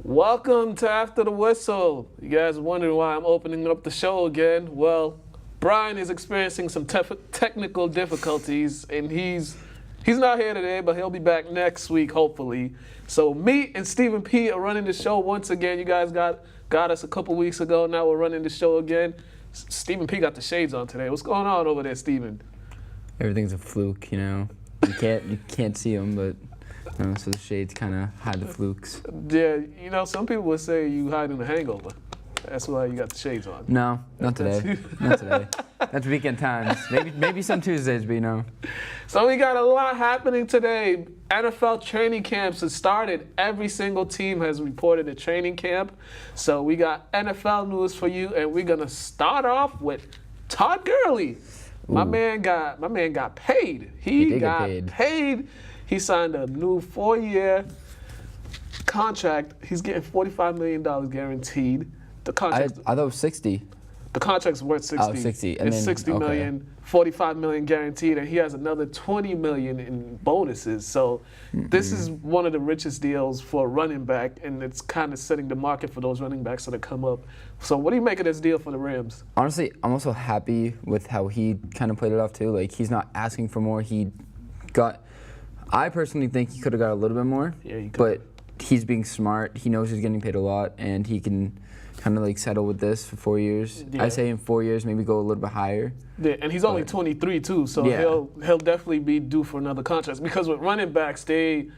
Welcome to After the Whistle. You guys are wondering why I'm opening up the show again? Well, Brian is experiencing some technical difficulties, and he's not here today, but he'll be back next week, hopefully. So me and Stephen P are running the show once again. You guys got us a couple weeks ago. Now we're running the show again. Stephen P got the shades on today. What's going on over there, Stephen? Everything's a fluke, you know. You can't see them, but so the shades kind of hide the flukes. Yeah, you know, some people would say you hiding a hangover. That's why you got the shades on. No, not today. Not today. That's weekend times. Maybe some Tuesdays, but you know. So we got a lot happening today. NFL training camps have started. Every single team has reported a training camp. So we got NFL news for you, and we're gonna start off with Todd Gurley. My man got paid. He got paid. He signed a new 4-year contract. He's getting $45 million guaranteed. The contract. I thought it was 60. The contract's worth 60. Oh, 60. And it's then, $60 million, $45 million guaranteed, and he has another $20 million in bonuses. So this is one of the richest deals for a running back, and it's kind of setting the market for those running backs that come up. So what do you make of this deal for the Rams? Honestly, I'm also happy with how he kind of played it off too. Like, he's not asking for more. I personally think he could have got a little bit more. Yeah, he could. But he's being smart. He knows he's getting paid a lot, and he can kind of like settle with this for 4 years. Yeah. I say in 4 years, maybe go a little bit higher. Yeah, and he's only 23 too, so he'll definitely be due for another contract. Because with running backs, they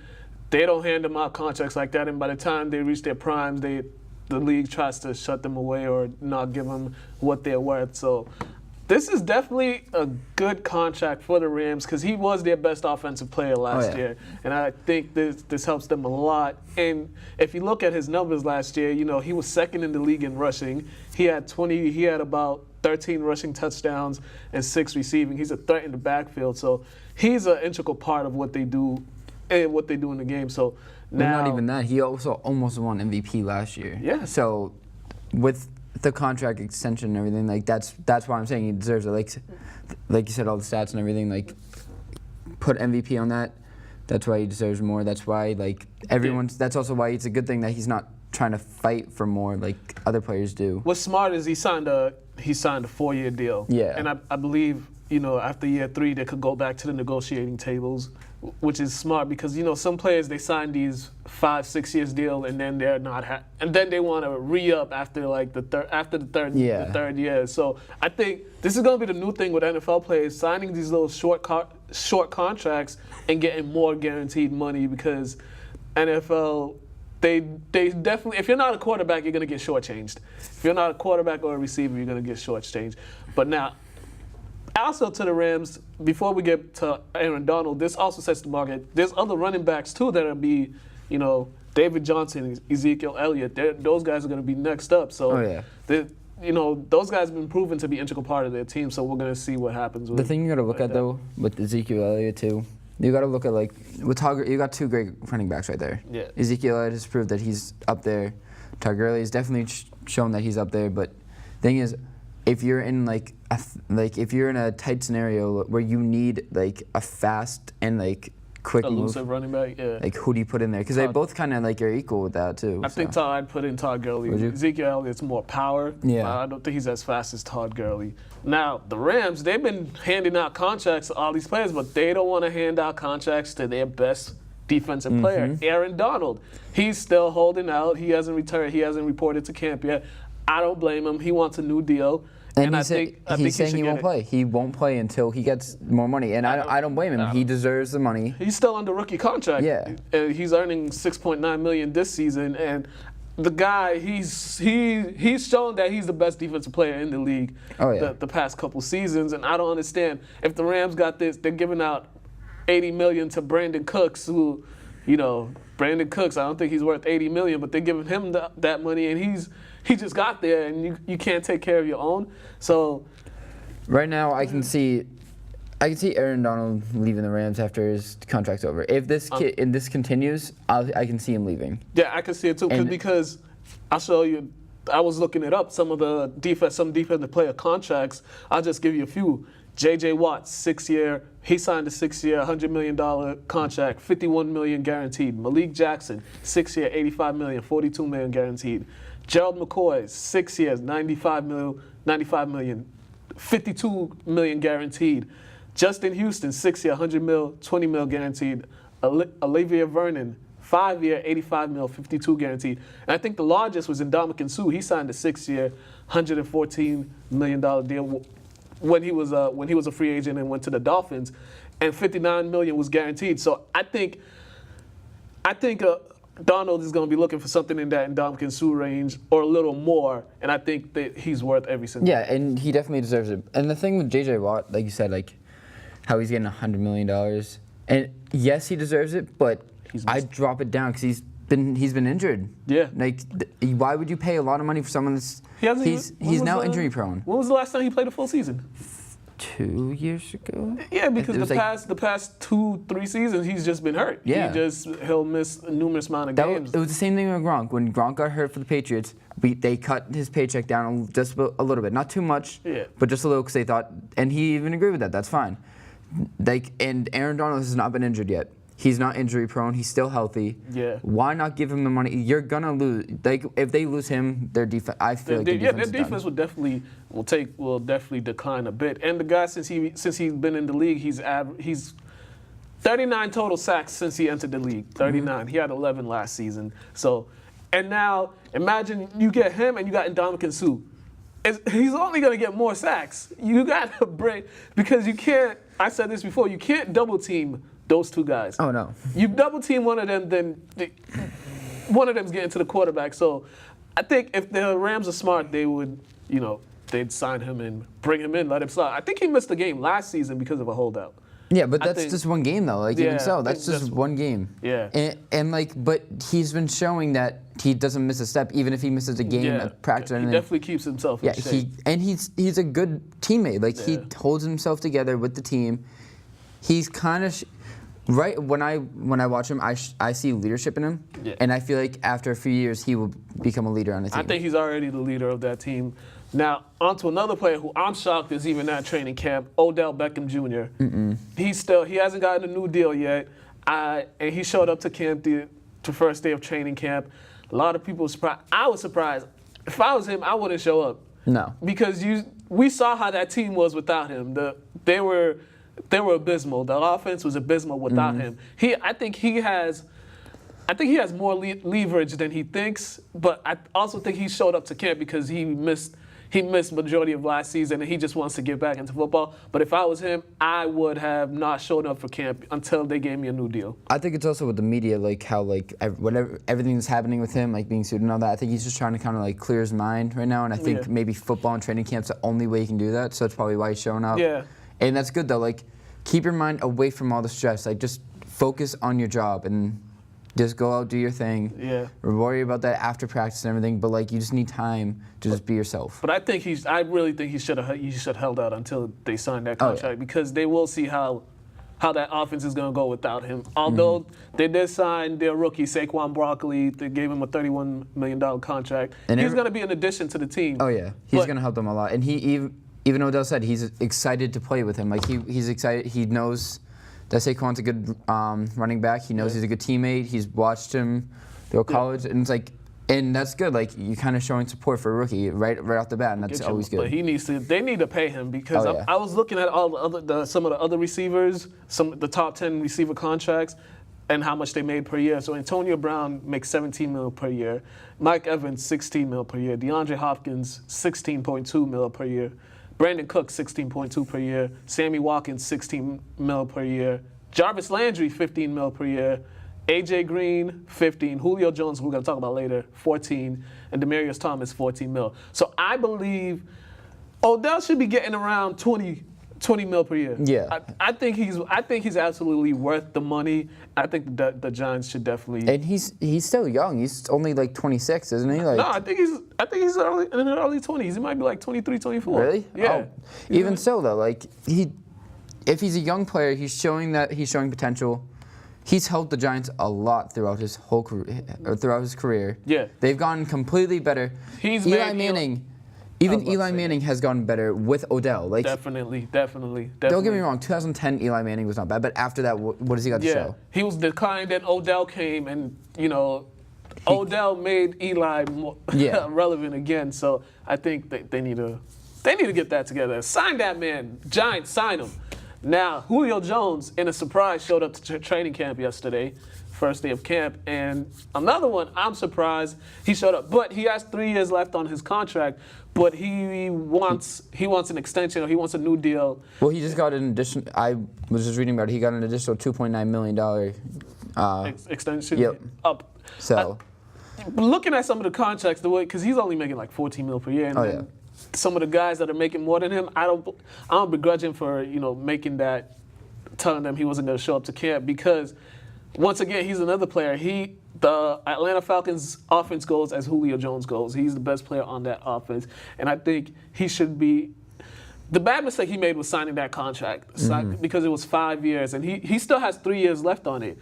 don't hand them out contracts like that, and by the time they reach their prime, the league tries to shut them away or not give them what they're worth. So this is definitely a good contract for the Rams because he was their best offensive player last year, and I think this helps them a lot. And if you look at his numbers last year, you know, he was second in the league in rushing. He had about 13 rushing touchdowns and 6 receiving. He's a threat in the backfield, so he's an integral part of what they do and what they do in the game. So now, not even that, he also almost won MVP last year. Yeah. So with the contract extension and everything, like that's why I'm saying he deserves it. Like you said, all the stats and everything, like put MVP on that. That's why he deserves more. That's why that's also why it's a good thing that he's not trying to fight for more like other players do. What's smart is he signed a 4-year deal. Yeah. And I believe, you know, after year 3 they could go back to the negotiating tables, which is smart because, you know, some players they sign these 5-6 years deal and then they're not and then they want to re-up after like the third year. So I think this is going to be the new thing with NFL players, signing these little short contracts and getting more guaranteed money because NFL they definitely, if you're not a quarterback, you're going to get shortchanged. If you're not a quarterback or a receiver, you're going to get shortchanged. But now, also to the Rams, before we get to Aaron Donald, this also sets the market. There's other running backs, too, that will be, you know, David Johnson, Ezekiel Elliott. Those guys are going to be next up. So, you know, those guys have been proven to be an integral part of their team, so we're going to see what happens with the thing you got to look at, though, with Ezekiel Elliott, too, you got to look at, like, with Todd, you got 2 great running backs right there. Yeah. Ezekiel Elliott has proved that he's up there. Todd Gurley has definitely shown that he's up there. But the thing is, if you're in if you're in a tight scenario where you need like a fast and like quick elusive running back, yeah. Like who do you put in there? Because they both kind of like are equal with that too. I think I'd put in Todd Gurley. Ezekiel Elliott's more power. Yeah. I don't think he's as fast as Todd Gurley. Now the Rams, they've been handing out contracts to all these players, but they don't want to hand out contracts to their best defensive player, Aaron Donald. He's still holding out. He hasn't returned. He hasn't reported to camp yet. I don't blame him. He wants a new deal. And I think he's saying he won't play. He won't play until he gets more money. And I don't blame him. He deserves the money. He's still under rookie contract. Yeah. And he's earning $6.9 million this season. And the guy, he's shown that he's the best defensive player in the league the past couple seasons. And I don't understand. If the Rams got this, they're giving out $80 million to Brandon Cooks, who, you know, Brandon Cooks, I don't think he's worth $80 million, but they're giving him that money, and he just got there, and you can't take care of your own. So right now, I can see Aaron Donald leaving the Rams after his contract's over. If this this continues, I can see him leaving. Yeah, I can see it too, because I'll show you. I was looking it up. Some defensive player contracts. I'll just give you a few. J.J. Watt, 6-year. He signed a 6-year, $100 million contract, $51 million guaranteed. Malik Jackson, 6-year, $85 million, $42 million guaranteed. Gerald McCoy, 6 years, $95 million, $52 million guaranteed. Justin Houston, 6-year, $100 million, $20 million guaranteed. Olivia Vernon, 5-year, $85 million, $52 guaranteed. And I think the largest was Ndamukong Suh. He signed a 6-year, $114 million deal when he was a free agent and went to the Dolphins, and $59 million was guaranteed. So I think Donald is going to be looking for something in that Ndamukong Suh range or a little more, and I think that he's worth every single. Yeah, and he definitely deserves it. And the thing with J.J. Watt, like you said, like how he's getting $100 million, and yes, he deserves it, but I'd drop it down because he's been injured. Yeah. Like, why would you pay a lot of money for someone that's he's now injury prone? When was the last time he played a full season? 2 years ago. Yeah, because the past 2-3 seasons he's just been hurt. Yeah. He'll miss a numerous amount of games. It was the same thing with Gronk. When Gronk got hurt for the Patriots, they cut his paycheck down just a little bit, not too much, but just a little, because they thought, and he even agreed with that. That's fine. And Aaron Donald has not been injured yet. He's not injury prone. He's still healthy. Yeah. Why not give him the money? You're gonna lose. Like, if they lose him, their defense. I feel like their defense will definitely decline a bit. And the guy, since he's been in the league, he's 39 total sacks since he entered the league. 39. Mm-hmm. He had 11 last season. So, and now imagine you get him and you got Ndamukong Suh. He's only gonna get more sacks. You got to break, because you can't. I said this before. You can't double team those two guys. Oh, no. You double team one of them, then one of them's getting to the quarterback. So I think if the Rams are smart, they would, they'd sign him and bring him in, let him slide. I think he missed the game last season because of a holdout. Yeah, but that's just one game, though. Like, even so, that's just one game. Yeah. But he's been showing that he doesn't miss a step, even if he misses a game at practice. He definitely keeps himself in shape. He's a good teammate. Like, he holds himself together with the team. He's kind of right when I watch him, I see leadership in him, and I feel like after a few years he will become a leader on the team. I think he's already the leader of that team. Now, on to another player who I'm shocked is even at training camp, Odell Beckham Jr. He hasn't gotten a new deal yet, and he showed up to camp the first day of training camp. A lot of people were surprised. I was surprised. If I was him, I wouldn't show up. No. Because we saw how that team was without him. They were abysmal. The offense was abysmal without him. I think he has more leverage than he thinks, but I also think he showed up to camp because he missed majority of last season and he just wants to get back into football. But if I was him, I would have not shown up for camp until they gave me a new deal. I think it's also with the media, like how everything that's happening with him, like being sued and all that. I think he's just trying to kind of like clear his mind right now, and I think maybe football and training camp's the only way he can do that. So that's probably why he's showing up. Yeah. And that's good though. Like, keep your mind away from all the stress. Like, just focus on your job and just go out, do your thing. Yeah. Worry about that after practice and everything, but like, you just need time to just be yourself. But I really think he should have held out until they signed that contract, because they will see how that offense is going to go without him. Although they did sign their rookie Saquon Barkley, they gave him a $31 million contract. And he's going to be an addition to the team. Oh yeah, he's going to help them a lot. And even Odell said he's excited to play with him. Like, he's excited. He knows that Saquon's a good running back. He knows he's a good teammate. He's watched him through college, and it's like, and that's good. Like, you kind of showing support for a rookie right off the bat, and that's always good. But they need to pay him, because I was looking at some of the other receivers, the top 10 receiver contracts, and how much they made per year. So Antonio Brown makes $17 million per year. Mike Evans, $16 million per year. DeAndre Hopkins, $16.2 million per year. Brandon Cook, $16.2 per year. Sammy Watkins, $16 million per year. Jarvis Landry, $15 million per year. AJ Green, $15. Julio Jones, we're going to talk about later, $14. And Demaryius Thomas, $14 million. So I believe Odell should be getting around $20 million per year. Yeah. I think he's absolutely worth the money. I think the Giants should definitely. And he's still young. He's only like 26, isn't he? Like, no, I think he's in the early 20s. He might be like 23, 24. Really? Yeah. Oh. Even so, though, like if he's a young player, he's showing potential. He's helped the Giants a lot throughout his whole career, or throughout his career. Yeah. They've gotten completely better. Eli Even Eli Manning has gotten better with Odell. Like definitely. Don't get me wrong. 2010 Eli Manning was not bad, but after that, what has he got to show? He was declined, and Odell came, and Odell made Eli more relevant again. So I think they need to get that together. Sign that man. Giants, sign him. Now, Julio Jones, in a surprise, showed up to training camp yesterday, first day of camp. And another one, I'm surprised he showed up. But he has 3 years left on his contract, but he wants an extension, or he wants a new deal. Well, he just got an addition. I was just reading about it. He got an additional $2.9 million extension. Yep. Up. So, looking at some of the contracts, because he's only making like $14 million per year. And some of the guys that are making more than him, I don't begrudge him for making that, telling them he wasn't going to show up to camp, because once again he's another player. The Atlanta Falcons offense goes as Julio Jones goes. He's the best player on that offense, and I think he should be. The bad mistake he made was signing that contract because it was 5 years, and he still has 3 years left on it.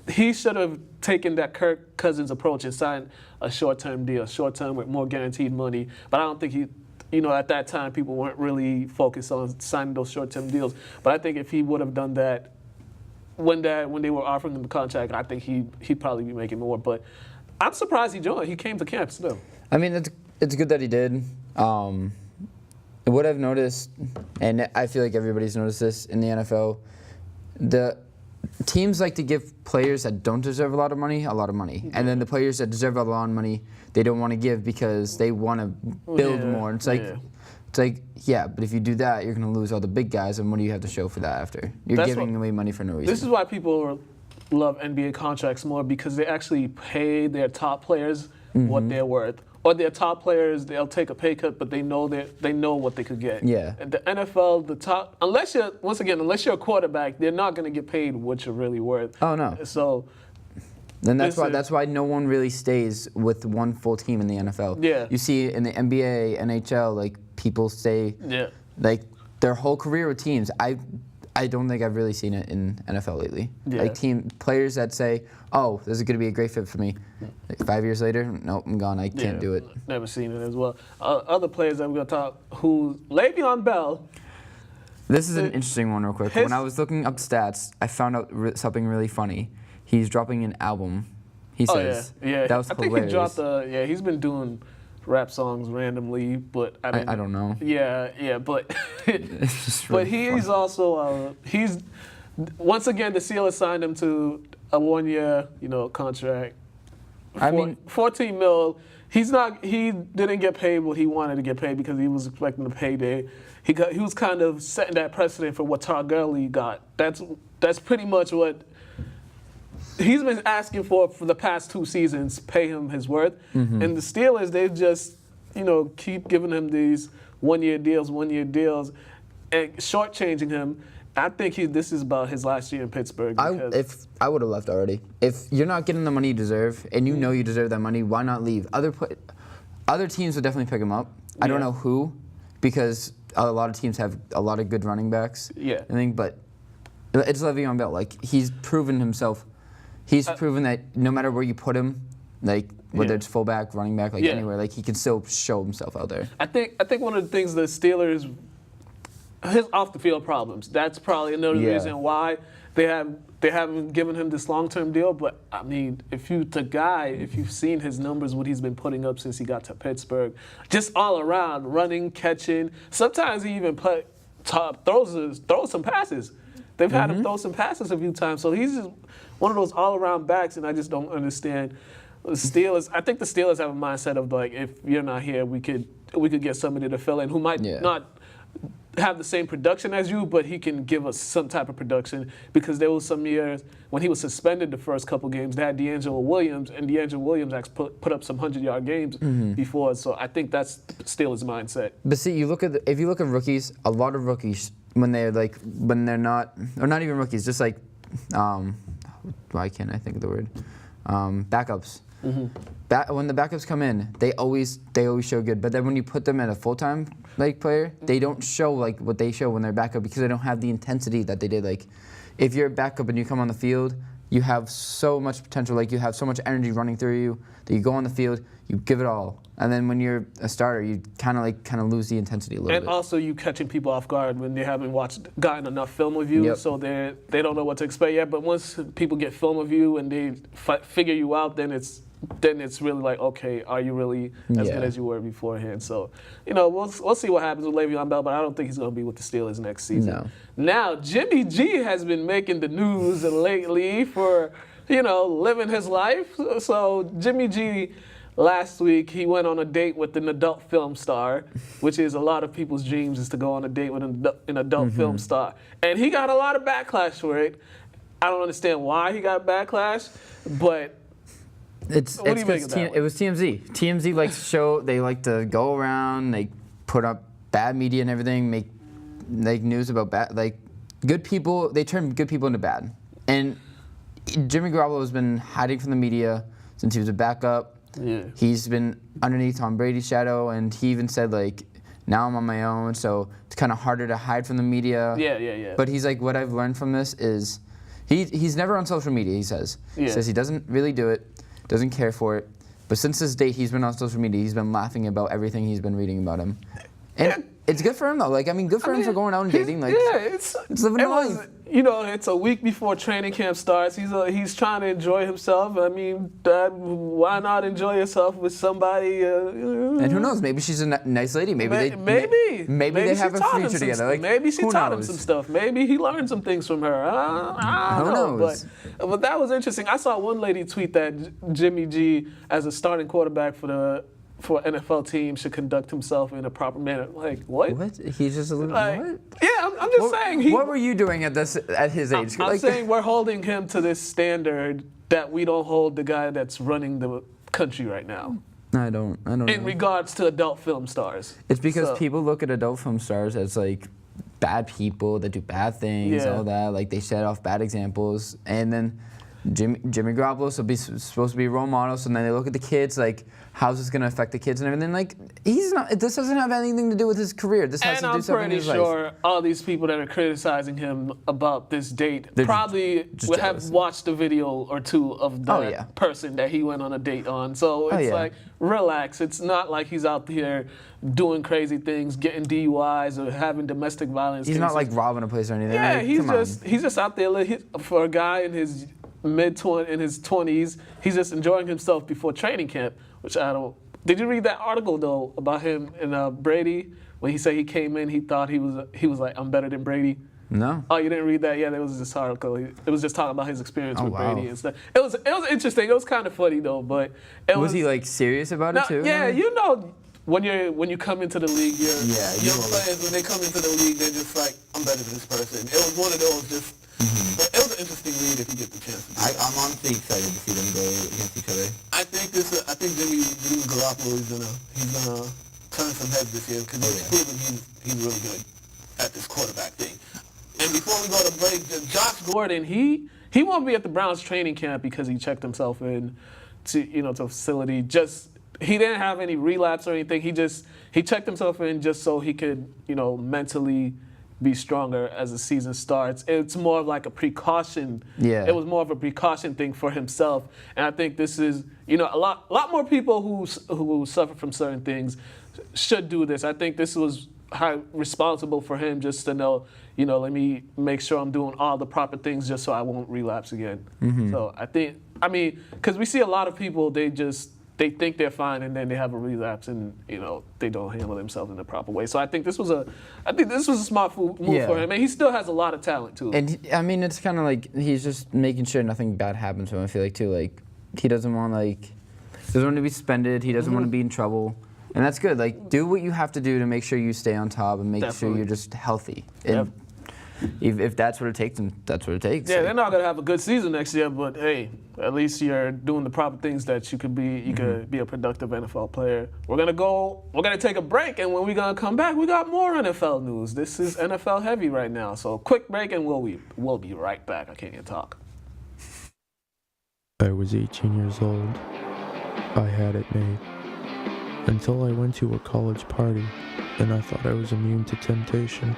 He should have taken that Kirk Cousins approach and signed a short-term deal, short-term with more guaranteed money. But I don't think he. At that time, people weren't really focused on signing those short-term deals. But I think if he would have done that when they were offering him the contract, I think he'd probably be making more. But I'm surprised he joined. He came to camp still. I mean, it's good that he did. What I've noticed, and I feel like everybody's noticed this in the NFL, the teams like to give players that don't deserve a lot of money. And then the players that deserve a lot of money, they don't want to give because they want to build more. And it's like, but if you do that, you're going to lose all the big guys, and what do you have to show for that after? You're giving away money for no reason. This is why people love NBA contracts more, because they actually pay their top players what they're worth. Or their top players, they'll take a pay cut, but they know what they could get. Yeah. And the NFL, unless you're a quarterback, they're not going to get paid what you're really worth. Oh no. So. And that's why no one really stays with one full team in the NFL. Yeah. You see in the NBA, NHL, like people stay like their whole career with teams. I don't think I've really seen it in NFL lately. Yeah. Like players that say, "Oh, this is going to be a great fit for me." Like 5 years later, nope, I'm gone. I can't do it. Never seen it as well. Other players that we're going to talk, Le'Veon Bell. This is an interesting one, real quick. When I was looking up stats, I found out something really funny. He's dropping an album. He says, yeah. That was hilarious. I think he dropped he's been doing rap songs randomly, but I don't know. Yeah, but It's but really he's also once again the Steelers signed him to a 1 year contract. I mean, 14 mil. He didn't get paid what he wanted to get paid because he was expecting a payday. He was kind of setting that precedent for what Todd Gurley got. That's pretty much what he's been asking for the past 2 seasons. Pay him his worth. And the Steelers, they just keep giving him these 1 year deals, and shortchanging him. I think this is about his last year in Pittsburgh. If I would have left already. If you're not getting the money you deserve, and you know you deserve that money, why not leave? Other teams would definitely pick him up. I don't know who, because a lot of teams have a lot of good running backs. Yeah. I think, but it's Le'Veon Bell. Like, he's proven himself. He's proven that no matter where you put him, like whether it's fullback, running back, like anywhere, like he can still show himself out there. I think one of the things the Steelers, his off the field problems. That's probably another reason why they haven't given him this long-term deal. But I mean, if you've seen his numbers, what he's been putting up since he got to Pittsburgh, just all around, running, catching. Sometimes he even throws some passes. They've had him throw some passes a few times. So he's just one of those all-around backs, and I just don't understand. The Steelers, I think the Steelers have a mindset of like, if you're not here, we could get somebody to fill in who might not have the same production as you, but he can give us some type of production, because there was some years when he was suspended the first couple games, they had D'Angelo Williams, and D'Angelo Williams actually put up some 100-yard games before. So I think that's the Steelers' mindset. But see, if you look at rookies, a lot of rookies when they're not, or not even rookies, just like why can't I think of the word? Backups. When the backups come in, they always show good. But then when you put them in a full-time player, they don't show like what they show when they're backup, because they don't have the intensity that they did. Like, if you're a backup and you come on the field, you have so much potential, like you have so much energy running through you that you go on the field, you give it all. And then when you're a starter, you kind of lose the intensity a little bit. And also you catching people off guard when they haven't gotten enough film of you, so they don't know what to expect yet. But once people get film of you and they figure you out, then it's really like, okay, are you really as good as you were beforehand? So, we'll see what happens with Le'Veon Bell, but I don't think he's going to be with the Steelers next season. No. Now, Jimmy G has been making the news lately for, living his life. So Jimmy G, last week, he went on a date with an adult film star, which is a lot of people's dreams, is to go on a date with an adult film star. And he got a lot of backlash for it. I don't understand why he got backlash, but It was TMZ. TMZ likes to show, they like to go around, they put up bad media and everything, make news about good people, they turn good people into bad. And Jimmy Garoppolo has been hiding from the media since he was a backup. Yeah. He's been underneath Tom Brady's shadow, and he even said, now I'm on my own, so it's kind of harder to hide from the media. Yeah. But he's like, what I've learned from this is, he's never on social media, he says. He says he doesn't really do it. Doesn't care for it. But since this date, he's been on social media. He's been laughing about everything he's been reading about him. And it's good for him, though. Good for him for going out and dating. It's living a life. It's a week before training camp starts. He's trying to enjoy himself. Why not enjoy yourself with somebody? And who knows? Maybe she's a nice lady. Maybe they have a future together. Maybe she taught him some stuff. Maybe he learned some things from her. I don't know. Knows? But that was interesting. I saw one lady tweet that Jimmy G, as a starting quarterback for an NFL team, should conduct himself in a proper manner. What? What? He's just a little. What? Yeah, I'm just saying. What were you doing at his age? I'm saying we're holding him to this standard that we don't hold the guy that's running the country right now. I don't know. In regards to adult film stars. It's because people look at adult film stars as bad people that do bad things, all that. They set off bad examples, and then Jimmy Garoppolo supposed to be a role model. So then they look at the kids, how's this going to affect the kids and everything? He's not. This doesn't have anything to do with his career. This has to do something with his life. And I'm pretty sure all these people that are criticizing him about this date probably would have watched a video or two of the person that he went on a date on. So it's relax. It's not like he's out here doing crazy things, getting DUIs or having domestic violence. He's not robbing a place or anything. Yeah, he's just out there. For a guy in his mid-20s, he's just enjoying himself before training camp, which I don't. Did you read that article though about him and Brady when he said he came in, he thought he was like, I'm better than Brady? No. Oh, you didn't read that? Yeah, there was this article. It was just talking about his experience with Brady and stuff. It was interesting. It was kind of funny though, but was he serious about it too? Yeah, when you come into the league, young players, when they come into the league, they're just like, I'm better than this person. It was one of those just. But it was an interesting read if you get the chance. I'm honestly excited to see them go against each other. I think Jimmy Garoppolo is gonna turn some heads this year because he's proven he's really good at this quarterback thing. And before we go to break, Josh Gordon, he won't be at the Browns training camp because he checked himself in to a facility. He didn't have any relapse or anything. He checked himself in just so he could mentally be stronger as the season starts. It's more of like a precaution. Yeah. It was more of a precaution thing for himself. And I think this is, a lot more people who suffer from certain things should do this. I think this was responsible for him just to know, let me make sure I'm doing all the proper things just so I won't relapse again. Mm-hmm. So because we see a lot of people, they think they're fine and then they have a relapse and they don't handle themselves in the proper way. So I think this was a smart move for him, and he still has a lot of talent too. And it's kind of he's just making sure nothing bad happens to him. I feel too he doesn't want to be suspended. He doesn't want to be in trouble, and that's good. Do what you have to do to make sure you stay on top and make sure you're just healthy. And if that's what it takes, then that's what it takes. Yeah, they're not gonna have a good season next year, but hey, at least you're doing the proper things that you could be. You could be a productive NFL player. We're gonna take a break, and when we're gonna come back, we got more NFL news. This is NFL heavy right now, so quick break, and we'll be right back. I can't even talk. I was 18 years old. I had it made. Until I went to a college party, and I thought I was immune to temptation.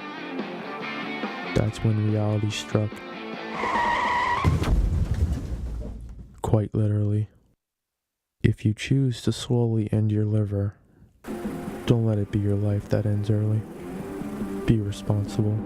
That's when reality struck. quite literally. If you choose to slowly end your liver, don't let it be your life that ends early. Be responsible.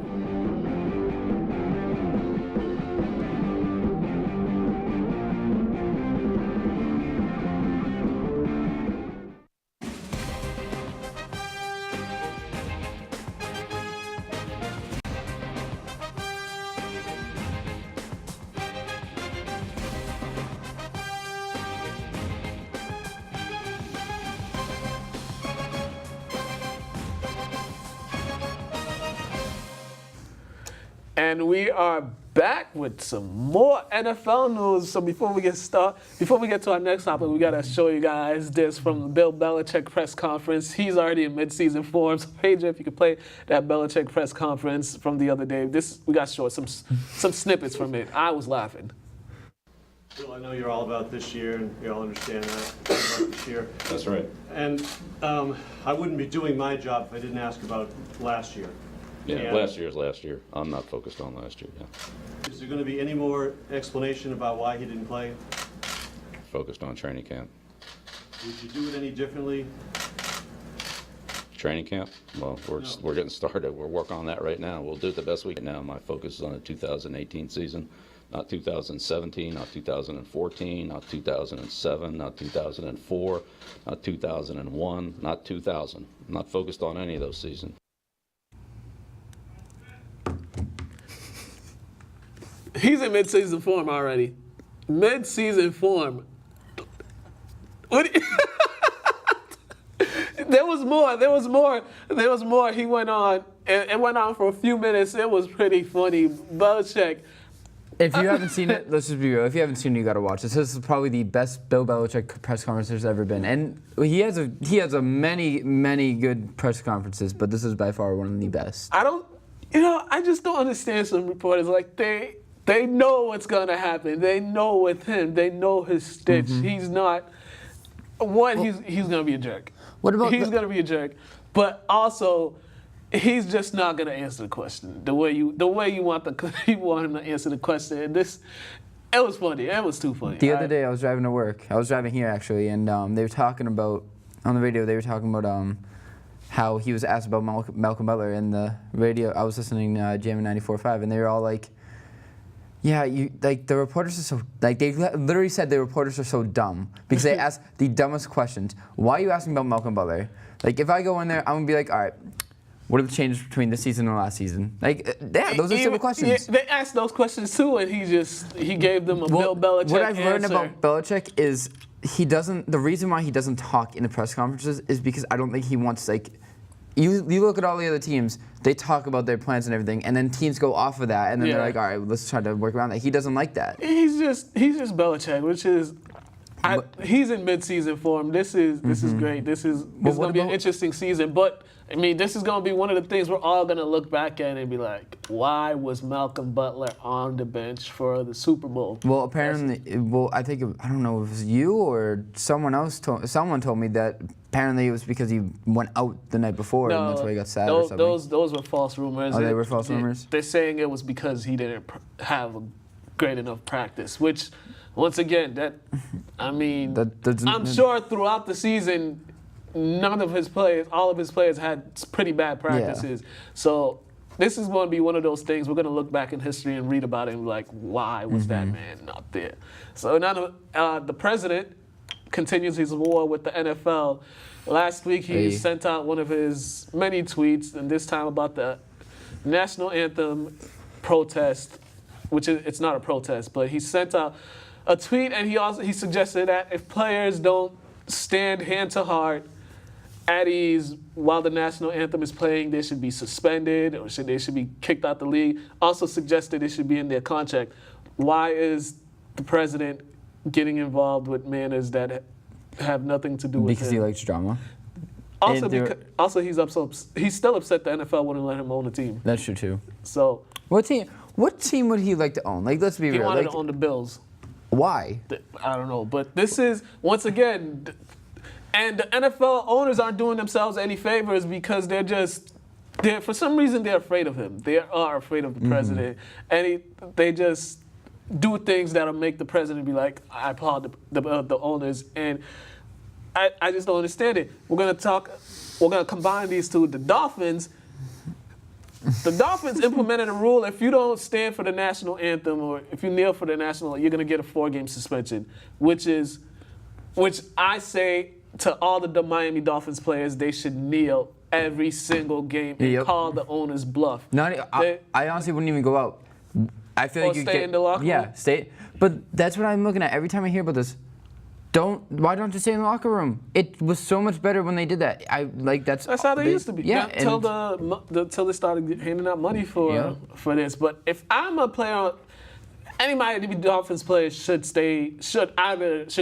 And we are back with some more NFL news. So before we get to our next topic, we gotta show you guys this from the Bill Belichick press conference. He's already in mid-season form. So Pedro, if you could play that Belichick press conference from the other day, we got to show some snippets from it. I was laughing. Bill, I know you're all about this year, and you all understand that about this year. That's right. And I wouldn't be doing my job if I didn't ask about last year. Yeah, And last year's last year. I'm not focused on last year, yeah. Is there going to be any more explanation about why he didn't play? Focused on training camp. Would you do it any differently? Training camp? Well, we're getting started. We're working on that right now. We'll do it the best we can now. My focus is on the 2018 season, not 2017, not 2014, not 2007, not 2004, not 2001, not 2000. I'm not focused on any of those seasons. He's in mid-season form already. Mid-season form. What? There was more. He went on. It went on for a few minutes. It was pretty funny. Belichick. If you haven't seen it, let's just be real. If you haven't seen it, you got to watch this. This is probably the best Bill Belichick press conference there's ever been, and he has a many good press conferences, but this is by far one of the best. I just don't understand some reporters. Like they know what's gonna happen. They know with him. They know his stitch. Mm-hmm. He's not. He's gonna be a jerk. What about he's gonna be a jerk, but also he's just not gonna answer the question the way you want you want him to answer the question. And it was funny. It was too funny. The other day I was driving to work. I was driving here actually, and they were talking about on the radio. They were talking about how he was asked about Malcolm Butler in the radio. I was listening to Jam 94.5, and they were all like, "Yeah, the reporters are so they literally said the reporters are so dumb because they ask the dumbest questions. Why are you asking about Malcolm Butler? Like, if I go in there, I'm gonna be like, all right, what have changed between this season and last season? Like, yeah, those are simple questions. Yeah, they asked those questions too, and he gave them a Bill Belichick What I've learned answer. about Belichick is the reason why he doesn't talk in the press conferences is because I don't think he wants, like, you look at all the other teams, they talk about their plans and everything, and then teams go off of that, and then they're like, all right, let's try to work around that. He doesn't like that. He's just Belichick, which is, he's in mid-season form. This is great. This is going to be an interesting season, but I mean, this is going to be one of the things we're all going to look back at and be like, why was Malcolm Butler on the bench for the Super Bowl? Well, apparently, I don't know if it was you or someone else someone told me that apparently it was because he went out the night before and that's why he got sad or something. Those were false rumors. Oh, they were false rumors? They're saying it was because he didn't have a great enough practice, which, once again, I'm sure throughout the season, all of his players had pretty bad practices. Yeah. So this is going to be one of those things we're going to look back in history and read about it and be like, why was that man not there? So now the president continues his war with the NFL. Last week he sent out one of his many tweets, and this time about the national anthem protest, which it's not a protest, but he sent out a tweet, and he suggested that if players don't stand hand to heart at ease while the national anthem is playing, they should be suspended or they should be kicked out the league. Also suggested it should be in their contract. Why is the president getting involved with manners that have nothing to do with because him? he likes drama. Also, he's still upset the NFL wouldn't let him own a team. That's true too. So what team would he like to own? Like, let's be real. He wanted to own the Bills. Why? I don't know, but this is once again. And the NFL owners aren't doing themselves any favors because for some reason they're afraid of him. They are afraid of the president, and they just do things that'll make the president be like, I applaud the owners, and I just don't understand it. We're gonna combine these two. The Dolphins implemented a rule: if you don't stand for the national anthem or if you kneel for the national, you're gonna get a 4-game suspension, which I say to all the Miami Dolphins players, they should kneel every single game and call the owners bluff. I honestly wouldn't even go out. I feel like you stay in the locker room? Yeah, stay. But that's what I'm looking at every time I hear about this. Why don't you stay in the locker room? It was so much better when they did that. That's how they used to be. Yeah, until they started handing out money for this. But if I'm a player, any Miami Dolphins players should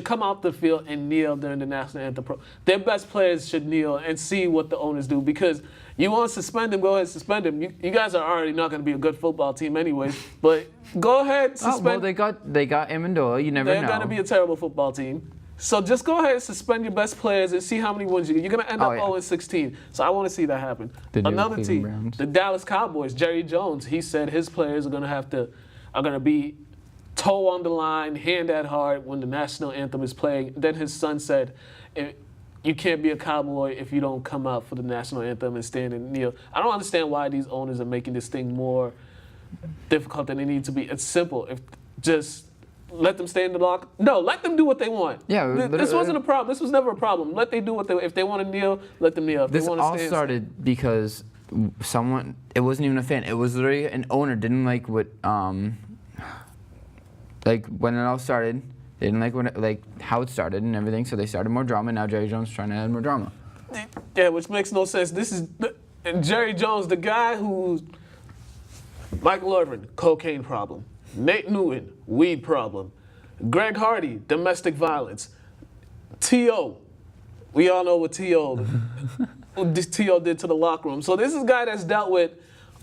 come out the field and kneel during the national anthem. Their best players should kneel and see what the owners do, because you want to suspend them, go ahead and suspend them. You guys are already not going to be a good football team anyways, but go ahead, suspend. Well, they got Amendola. You never know. They're going to be a terrible football team. So just go ahead and suspend your best players and see how many wins you get. You're going to end up 0-16. So I want to see that happen. Another team, the Dallas Cowboys, Jerry Jones, he said his players are going to be toe on the line, hand at heart when the national anthem is playing. Then his son said, you can't be a Cowboy if you don't come out for the national anthem and stand and kneel. I don't understand why these owners are making this thing more difficult than it needs to be. It's simple. Just let them stay in the locker. No, let them do what they want. Yeah, this wasn't a problem. This was never a problem. Let they do what if they want to kneel, let them kneel. If this they want to all started because someone. It wasn't even a fan. It was literally an owner didn't like what like when it all started. They didn't like how it started and everything, so they started more drama. Now Jerry Jones is trying to add more drama. Yeah, which makes no sense. And Jerry Jones, the guy who's Michael Irvin, cocaine problem. Nate Newton, weed problem. Greg Hardy, domestic violence. T.O., we all know what T.O. did to the locker room. So this is a guy that's dealt with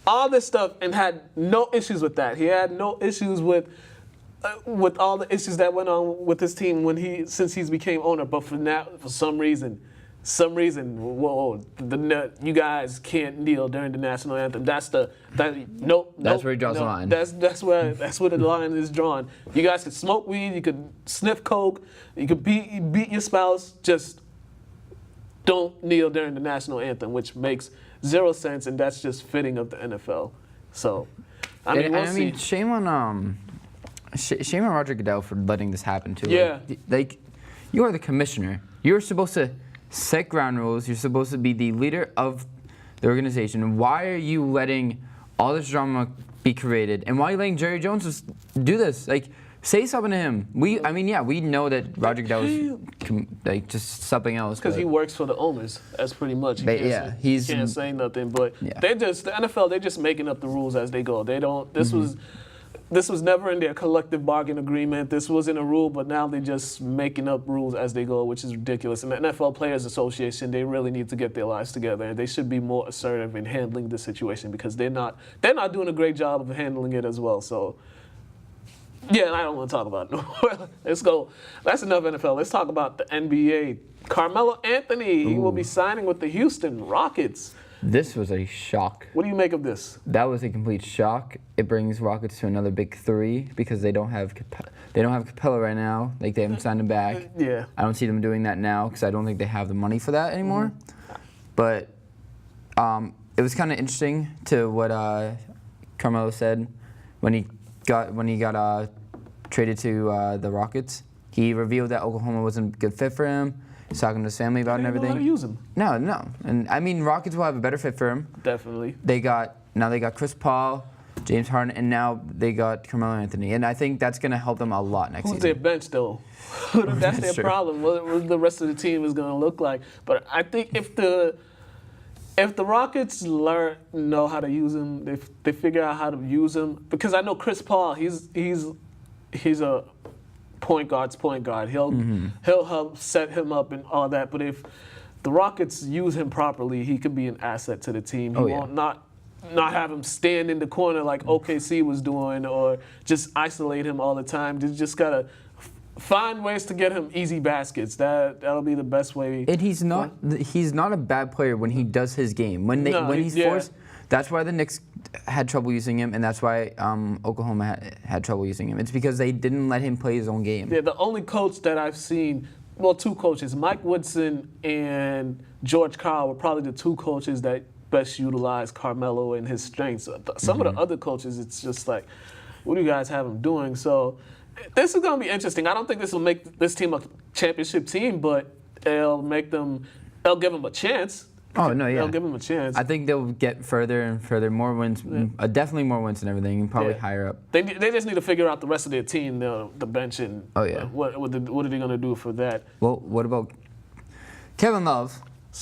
all this stuff and had no issues with that. He had no issues with all the issues that went on with his team since he's became owner. But for some reason, whoa, you guys can't kneel during the national anthem. That's where he draws the line. That's where the line is drawn. You guys could smoke weed, you could sniff coke, you could beat your spouse. Just don't kneel during the national anthem, which makes zero sense, and that's just fitting of the NFL. So, I mean, shame on Roger Goodell for letting this happen too. Yeah, like you are the commissioner. You're supposed to set ground rules. You're supposed to be the leader of the organization. Why are you letting all this drama be created? And why are you letting Jerry Jones just do this? Like, say something to him. We know that Roger Goodell is just something else. Because he works for the owners. That's pretty much. He can't say nothing. But the NFL, they're just making up the rules as they go. They don't. This was never in their collective bargain agreement. This wasn't a rule, but now they're just making up rules as they go, which is ridiculous. And the NFL Players Association, they really need to get their lives together. They should be more assertive in handling the situation, because they're not doing a great job of handling it as well. So, yeah, I don't want to talk about it. Let's go. That's enough NFL. Let's talk about the NBA. Carmelo Anthony, he will be signing with the Houston Rockets. This was a shock. What do you make of this? That was a complete shock. It brings Rockets to another big three because they don't have Capella right now. Like, they haven't signed him back. Yeah. I don't see them doing that now because I don't think they have the money for that anymore. But it was kind of interesting to what Carmelo said when he got traded to the Rockets. He revealed that Oklahoma wasn't a good fit for him. He's talking to his family about it and everything. They don't know how to use him. No. And I mean, Rockets will have a better fit for him. Definitely. They got Chris Paul, James Harden, and now they got Carmelo Anthony. And I think that's going to help them a lot next season. Who's their bench, though? That's their problem. What the rest of the team is going to look like. But I think if the Rockets know how to use him, if they figure out how to use him, because I know Chris Paul, he's a point guard. He'll help set him up and all that. But if the Rockets use him properly, he could be an asset to the team. He won't not have him stand in the corner like OKC was doing, or just isolate him all the time. Just gotta find ways to get him easy baskets. That'll be the best way. And he's not a bad player when he does his game. When he's forced. That's why the Knicks had trouble using him, and that's why Oklahoma had trouble using him. It's because they didn't let him play his own game. Yeah, the only coach that I've seen, well, two coaches, Mike Woodson and George Karl were probably the two coaches that best utilize Carmelo and his strengths. Some of the other coaches, it's just like, what do you guys have him doing? So this is going to be interesting. I don't think this will make this team a championship team, but it'll give them a chance. Oh, no, yeah. They'll give them a chance. I think they'll get further and further, more wins, definitely more wins and everything, and probably higher up. They just need to figure out the rest of their team, the bench, and what are they going to do for that? Well, what about Kevin Love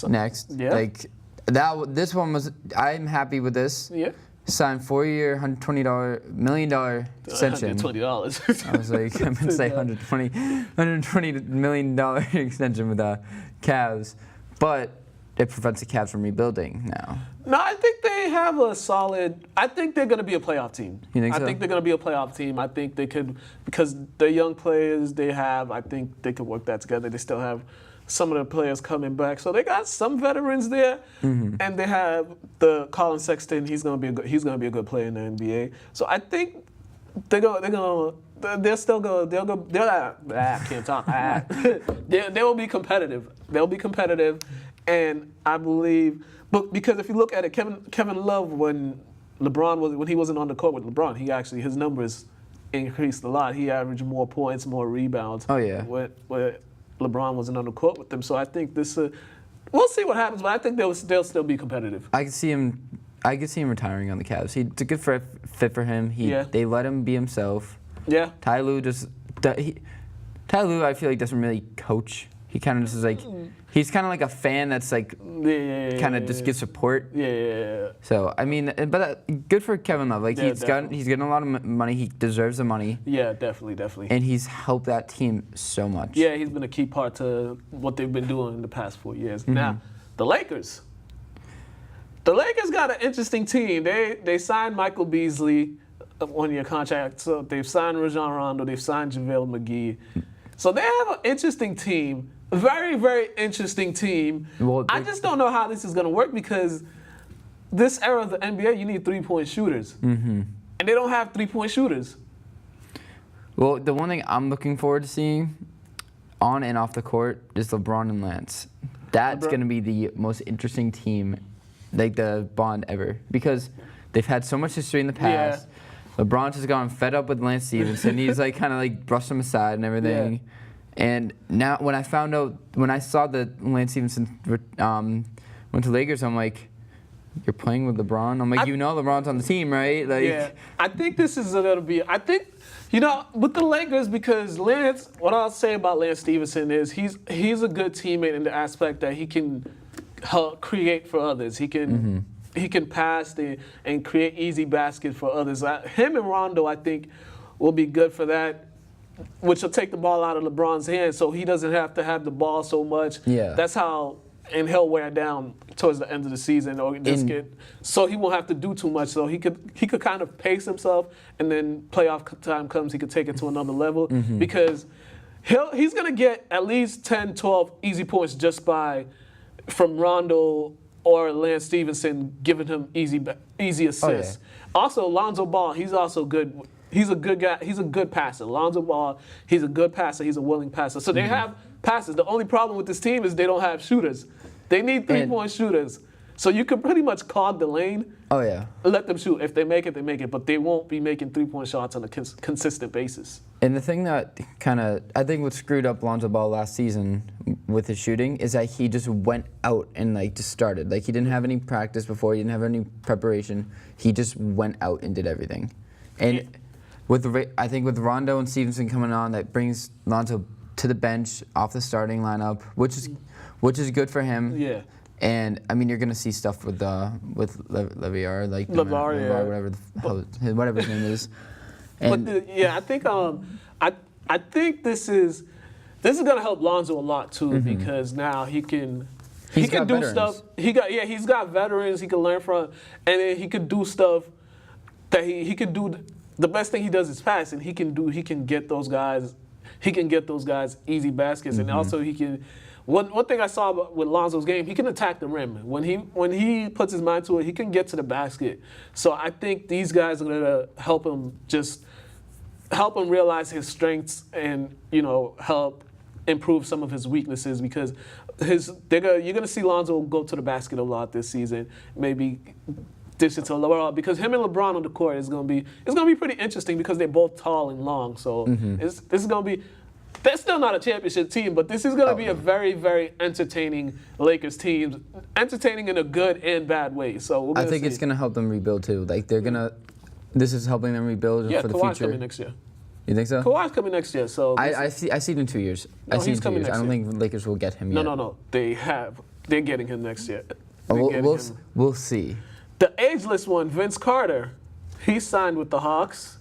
next? Yeah. Like, this one was, I'm happy with this. Yeah. Signed 4-year, $120 million extension. $120. I was like, I'm going to say $120 million extension with the Cavs. But it prevents the Cavs from rebuilding now. No, I think they have a solid. I think they're going to be a playoff team. You think so? I think they're going to be a playoff team. I think they could, because the young players they have, I think they could work that together. They still have some of the players coming back, so they got some veterans there, and they have the Colin Sexton. He's going to be a good player in the NBA. So I think they'll still go. I can't talk. They will be competitive. They'll be competitive. And I believe, but because if you look at it, Kevin Love, when he wasn't on the court with LeBron, his numbers increased a lot. He averaged more points, more rebounds. Oh yeah. Where LeBron wasn't on the court with them, so I think this. We'll see what happens, but I think they'll still be competitive. I could see him retiring on the Cavs. It's a good fit for him. They let him be himself. Yeah. Ty Lue, I feel like doesn't really coach. He kind of just is like, he's kind of like a fan that's like, kind of just gives support. Yeah. So I mean, but good for Kevin Love. Like he's getting a lot of money. He deserves the money. Yeah, definitely. And he's helped that team so much. Yeah, he's been a key part to what they've been doing in the past 4 years. Now, the Lakers. The Lakers got an interesting team. They signed Michael Beasley, a 1-year contract. So they've signed Rajon Rondo. They've signed JaVale McGee. So they have an interesting team. Very, very interesting team. Well, I just don't know how this is going to work because this era of the NBA, you need three-point shooters. And they don't have three-point shooters. Well, the one thing I'm looking forward to seeing on and off the court is LeBron and Lance. That's going to be the most interesting team, like the bond ever, because they've had so much history in the past. Yeah. LeBron's just gone fed up with Lance Stevenson. He's like kind of like brushed him aside and everything. Yeah. And now when I saw that Lance Stevenson went to Lakers, I'm like, you're playing with LeBron? I'm like, LeBron's on the team, right? Like, yeah, I think this is going to be, with the Lakers, because Lance, what I'll say about Lance Stevenson is he's a good teammate in the aspect that he can help create for others. He can pass and create easy baskets for others. Him and Rondo, I think, will be good for that, which will take the ball out of LeBron's hands so he doesn't have to have the ball so much. Yeah. That's how, and he'll wear down towards the end of the season or so he won't have to do too much. So he could kind of pace himself, and then playoff time comes, he could take it to another level because he's going to get at least 10, 12 easy points just from Rondo or Lance Stevenson giving him easy assists. Oh, yeah. Also, Lonzo Ball, he's also good. He's a good guy. He's a good passer. Lonzo Ball, he's a good passer. He's a willing passer. So they have passes. The only problem with this team is they don't have shooters. They need three-point shooters. So you can pretty much clog the lane. Oh, yeah. Let them shoot. If they make it, they make it. But they won't be making three-point shots on a consistent basis. And the thing that I think what screwed up Lonzo Ball last season with his shooting is that he just went out and just started. Like he didn't have any practice before. He didn't have any preparation. He just went out and did everything. And I think with Rondo and Stevenson coming on, that brings Lonzo to the bench off the starting lineup, which is good for him. Yeah. And I mean, you're gonna see stuff with Leviar, like LeVar, whatever his name is. And I think this is gonna help Lonzo a lot too because now he can do veterans. stuff. He's got veterans he can learn from, and then he could do stuff that he could do. The best thing he does is pass, and he can get those guys easy baskets, and also he can. one thing I saw with Lonzo's game, he can attack the rim. When he puts his mind to it, he can get to the basket. So I think these guys are gonna help him realize his strengths and help improve some of his weaknesses, because you're gonna see Lonzo go to the basket a lot this season. Maybe dish it to LeBron, because him and LeBron on the court is gonna be pretty interesting, because they're both tall and long. So this is gonna be. They're still not a championship team, but this is going to be a very, very entertaining Lakers team, entertaining in a good and bad way. So I think it's going to help them rebuild too. Like this is helping them rebuild for the Kawhi's future. coming next year. You think so? Kawhi's coming next year. So I see it in 2 years. No, I see it he's in 2 coming years. I next don't year. think Lakers will get him yet. No. They're getting him next year. We'll see. The ageless one, Vince Carter, he signed with the Hawks.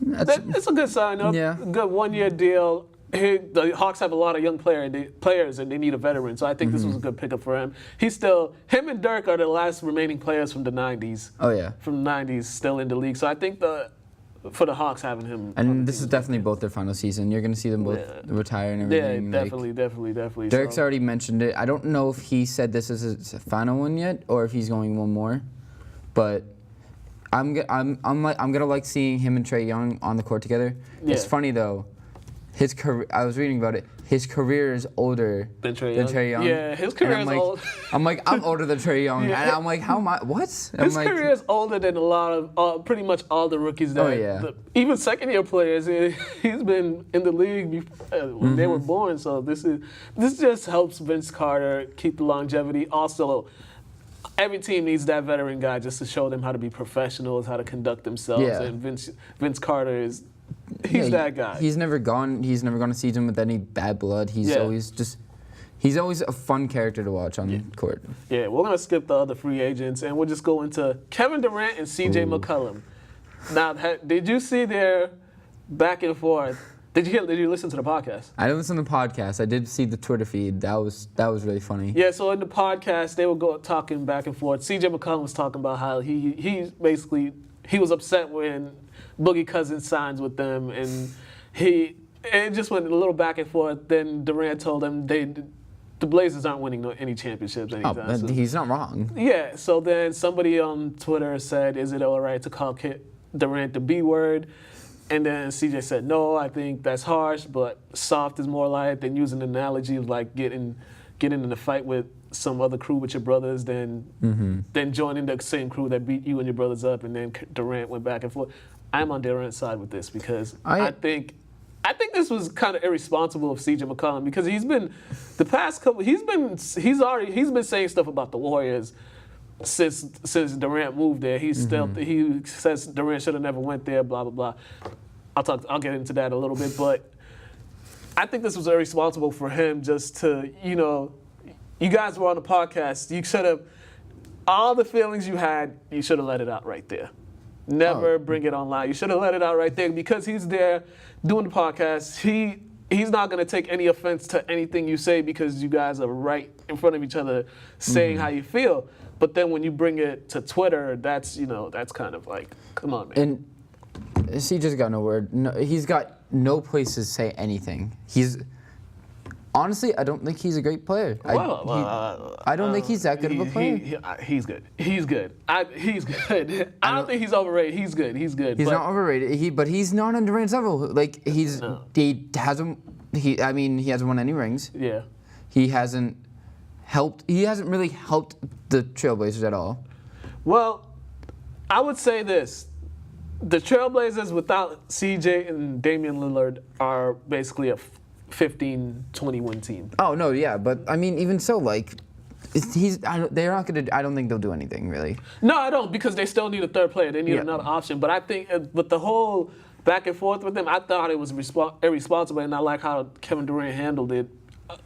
It's a good sign-up. Yeah. Good 1-year deal. The Hawks have a lot of young players, and they need a veteran. So I think this was a good pickup for him. Him and Dirk are the last remaining players from the 90s. Oh, yeah. From the 90s, still in the league. So I think for the Hawks having him. And this is definitely both their final season. You're going to see them both retire and everything. Yeah, definitely. Dirk's already mentioned it. I don't know if he said this is his final one yet, or if he's going one more. But I'm gonna like seeing him and Trae Young on the court together. Yeah. It's funny though. His career, I was reading about it. His career is older than Trae Young. Yeah, his career is old. I'm older than Trae Young, and I'm like, how am I? What? His career is older than a lot of pretty much all the rookies even second-year players. He's been in the league when they were born. So this just helps Vince Carter keep the longevity. Also, every team needs that veteran guy just to show them how to be professionals, how to conduct themselves. Yeah. And Vince Carter is. He's that guy. He's never gone a season with any bad blood. He's always a fun character to watch on the court. Yeah, we're gonna skip the other free agents and we'll just go into Kevin Durant and CJ McCollum. Now, did you see their back and forth? Did you listen to the podcast? I didn't listen to the podcast. I did see the Twitter feed. That was really funny. Yeah, so in the podcast they were talking back and forth. CJ McCollum was talking about how he was upset when Boogie Cousins signs with them, and it just went a little back and forth. Then Durant told him the Blazers aren't winning any championships anytime soon. He's not wrong. Yeah, so then somebody on Twitter said, is it all right to call Durant the B word? And then CJ said, no, I think that's harsh, but soft is more like, than using an analogy of like getting in a fight with some other crew with your brothers, then joining the same crew that beat you and your brothers up, and then Durant went back and forth. I'm on Durant's side with this because I think this was kind of irresponsible of CJ McCollum, because he's been the past couple he's been saying stuff about the Warriors since Durant moved there. He says Durant should have never went there, blah blah blah. I'll get into that a little bit, but I think this was irresponsible for him just to, you guys were on the podcast. You should have, all the feelings you had, you should have let it out right there. Never bring it online. You should have let it out right there, because he's there doing the podcast. He's not going to take any offense to anything you say, because you guys are right in front of each other saying how you feel. But then when you bring it to Twitter, that's kind of like, come on, man. And CJ's got no word. No, he's got no place to say anything. Honestly, I don't think he's a great player. I don't think he's that good of a player. He's good. He's good. He's good. I don't think he's overrated. He's good. He's not overrated. But he's not on Durant's level. Like he hasn't won any rings. Yeah. He hasn't really helped the Trailblazers at all. Well, I would say this. The Trailblazers without CJ and Damian Lillard are basically a 15-20 team. Oh no, yeah, but I mean, even so, like, they're not gonna. I don't think they'll do anything really. No, I don't, because they still need a third player. They need another option. But I think with the whole back and forth with them, I thought it was irresponsible, and I like how Kevin Durant handled it.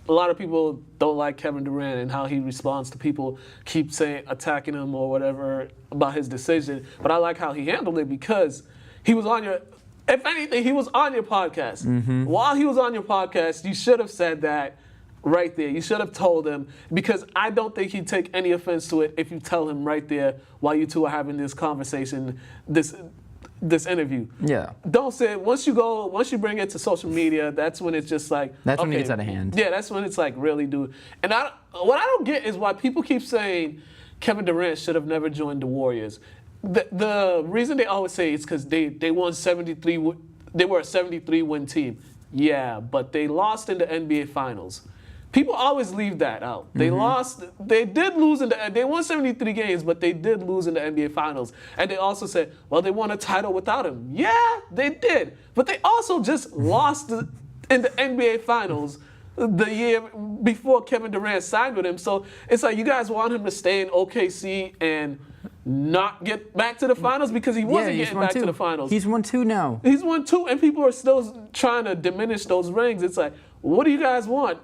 A lot of people don't like Kevin Durant and how he responds to people keep attacking him or whatever about his decision. But I like how he handled it, because he was on your. If anything, he was on your podcast. While he was on your podcast, you should have said that right there. You should have told him, because I don't think he'd take any offense to it if you tell him right there while you two are having this conversation. this interview. Yeah. Don't say it. Once you bring it to social media, that's when it's just like, That's when it okay, gets out of hand. Yeah, that's when it's like really dude. And what I don't get is why people keep saying Kevin Durant should have never joined the Warriors. The reason they always say it's because they won 73. They were a 73 win team. Yeah, but they lost in the NBA Finals. People always leave that out. They lost. They did lose they won 73 games, but they did lose in the NBA Finals. And they also said, well, they won a title without him. Yeah, they did. But they also just lost in the NBA Finals the year before Kevin Durant signed with him. So it's like you guys want him to stay in OKC and not get back to the finals because he wasn't getting back to the finals. He's won 2 now. He's won 2, and people are still trying to diminish those rings. It's like, what do you guys want?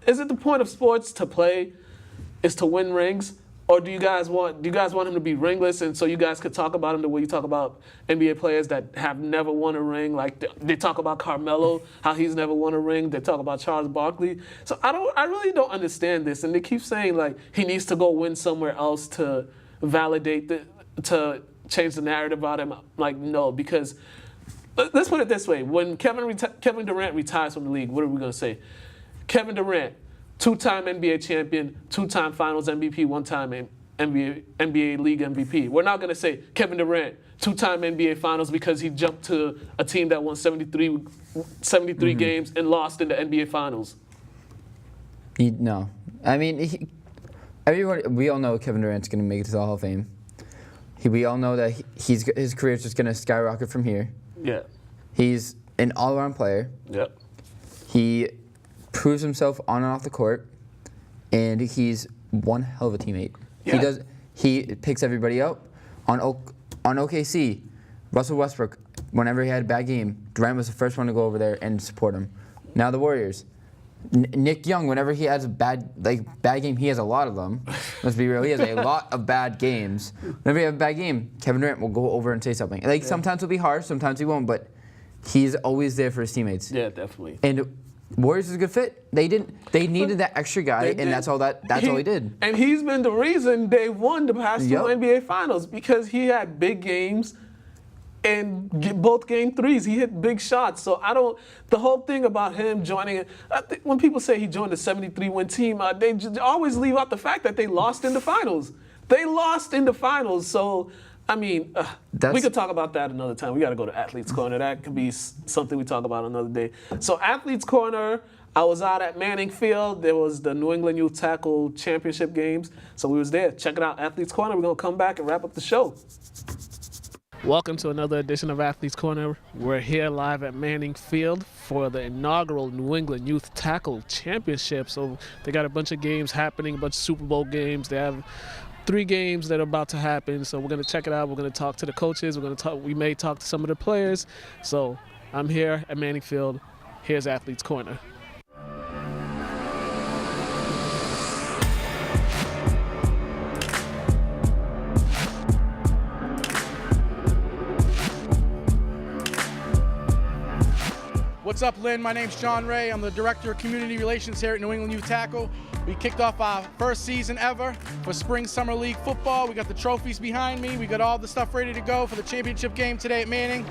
Is it the point of sports to play is to win rings, or do you guys want him to be ringless, and so you guys could talk about him the way you talk about NBA players that have never won a ring? Like they talk about Carmelo, how he's never won a ring. They talk about Charles Barkley. So I really don't understand this, and they keep saying like he needs to go win somewhere else to validate to change the narrative about him. Like no, because let's put it this way: when Kevin Durant retires from the league, what are we gonna say? Kevin Durant, 2-time NBA champion, 2-time Finals MVP, 1-time NBA League MVP. We're not going to say Kevin Durant, 2-time NBA Finals because he jumped to a team that won 73 games and lost in the NBA Finals. No. I mean, we all know Kevin Durant's going to make it to the Hall of Fame. We all know that his career is just going to skyrocket from here. Yeah. He's an all-around player. Yep. He proves himself on and off the court, and he's one hell of a teammate. Yeah. He picks everybody up. On OKC, Russell Westbrook, whenever he had a bad game, Durant was the first one to go over there and support him. Now the Warriors, Nick Young, whenever he has a bad game, he has a lot of them. Let's be real, he has a lot of bad games. Whenever you have a bad game, Kevin Durant will go over and say something. Sometimes he'll be harsh, sometimes he won't, but he's always there for his teammates. Yeah, definitely. And Warriors is a good fit. They needed that extra guy, and that's all he did. And he's been the reason they won the past 2 NBA Finals because he had big games and both game 3s. He hit big shots. So the whole thing about him joining, when people say he joined a 73-win team, they always leave out the fact that they lost in the finals. They lost in the finals. So, I mean, we could talk about that another time. We got to go to Athletes Corner. That could be something we talk about another day. So Athletes Corner, I was out at Manning Field. There was the New England Youth Tackle Championship games. So we was there. Check it out, Athletes Corner. We're going to come back and wrap up the show. Welcome to another edition of Athletes Corner. We're here live at Manning Field for the inaugural New England Youth Tackle Championship. So they got a bunch of games happening, a bunch of Super Bowl games. They have 3 games that are about to happen, so we're going to check it out. We're going to talk to the coaches. We may talk to some of the players. So I'm here at Manning Field. Here's Athletes Corner. What's up, Lynn? My name's John Ray. I'm the Director of Community Relations here at New England Youth Tackle. We kicked off our first season ever for Spring Summer League football. We got the trophies behind me. We got all the stuff ready to go for the championship game today at Manning.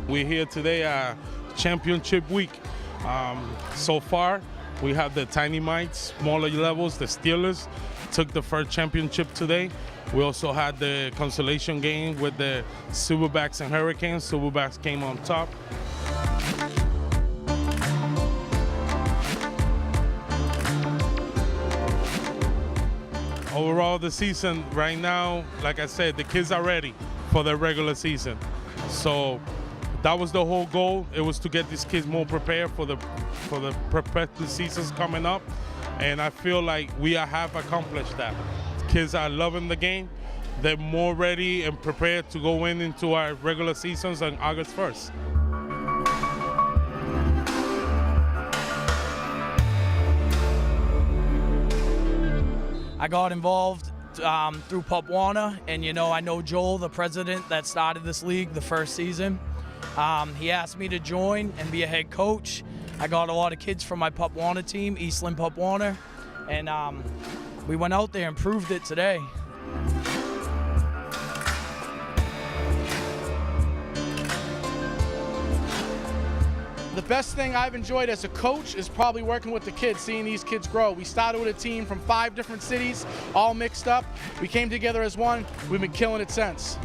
We're here today, championship week. So far, we have the Tiny Mites, smaller levels, the Steelers, took the first championship today. We also had the consolation game with the Silverbacks and Hurricanes. Silverbacks came on top. Overall, the season right now, like I said, the kids are ready for the regular season. So that was the whole goal. It was to get these kids more prepared for the prospective seasons coming up. And I feel like we have accomplished that. Kids are loving the game. They're more ready and prepared to go into our regular seasons on August 1st. I got involved through Pop Warner, and I know Joel, the president that started this league the first season. He asked me to join and be a head coach. I got a lot of kids from my Pop Warner team, Eastland Pop Warner, and we went out there and proved it today. The best thing I've enjoyed as a coach is probably working with the kids, seeing these kids grow. We started with a team from 5 different cities, all mixed up. We came together as one. We've been killing it since.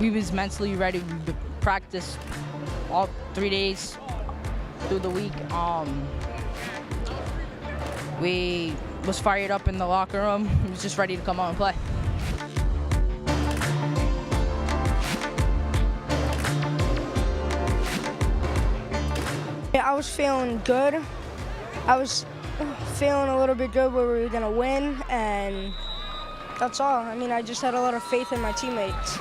We was mentally ready. We practiced all 3 days through the week. We was fired up in the locker room. We was just ready to come out and play. I was feeling good. I was feeling a little bit good where we were going to win, and that's all. I mean, I just had a lot of faith in my teammates.